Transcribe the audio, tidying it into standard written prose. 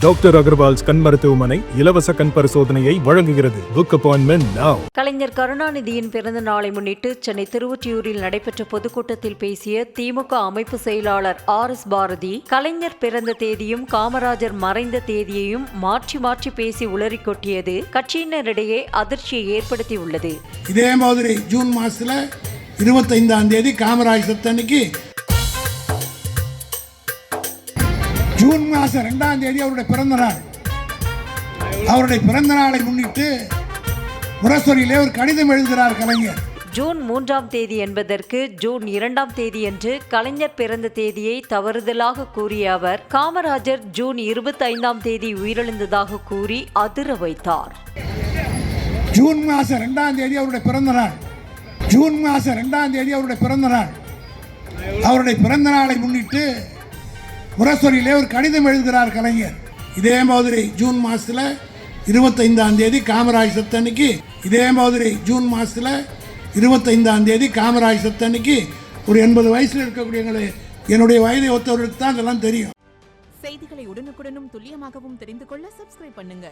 Doctor Agarwal's கண் மருத்துவமனை இலவச கண் பரிசோதனையை வழங்குகிறது. Book appointment now. கலைஞர் கருணாநிதியின் பிறந்த நாளை முன்னிட்டு சென்னை திருவொற்றியூரில் நடைபெற்ற பொதுக்கூட்டத்தில் பேசிய திமுக அமைப்பு செயலாளர் RS பாரதி, கலைஞர் பிறந்த தேதியும் காமராஜர் மறைந்த தேதியையும் மாற்றி மாற்றி பேசி உளறி கொட்டியது கட்சியினரிடையே அதிர்ச்சியை ஏற்படுத்தியுள்ளது. இதே மாதிரி ஜூன் மாசத்துல 25ஆம் தேதி காமராஜ் சத்தன்னைக்கு, ஜூன் மாதம் 2ஆம் தேதி அவருடைய பிறந்த நாள். அவருடைய பிறந்த நாளை முன்னிட்டு முரசொலியிலே ஒரு கடிதம் எழுதுகிறார் கலைஞர். ஜூன் 3ஆம் தேதி என்பதற்கு ஜூன் 2ஆம் தேதி என்று கலைஞர் பிறந்த தேதியை தவறுதலாக கூறிய அவர், காமராஜர் ஜூன் 25ஆம் தேதி உயிரிழந்ததாக கூறி அதிர வைத்தார். ஜூன் மாதம் 2ஆம் தேதி அவருடைய பிறந்த நாள். ஜூன் மாதம் 2ஆம் தேதி அவருடைய பிறந்த நாள். அவருடைய பிறந்த நாளை முன்னிட்டு முரசொலியிலே ஒரு கடிதம் எழுதுகிறார் கலைஞர். இதே மாதிரி ஜூன் மாசத்துல 25ஆம் தேதி காமராஜ் சத்தன்னைக்கு, இதே மாதிரி ஜூன் மாசத்துல 25ஆம் தேதி காமராஜ் சத்தன்னைக்கு ஒரு 80 வயசுல இருக்கக்கூடியவங்களே, என்னுடைய வயதை ஒத்தவர்களுக்கு தான் இதெல்லாம் தெரியும். செய்திகளை உடனுக்குடனும் துல்லியமாகவும் தெரிந்து கொள்ள சப்ஸ்கிரைப் பண்ணுங்க.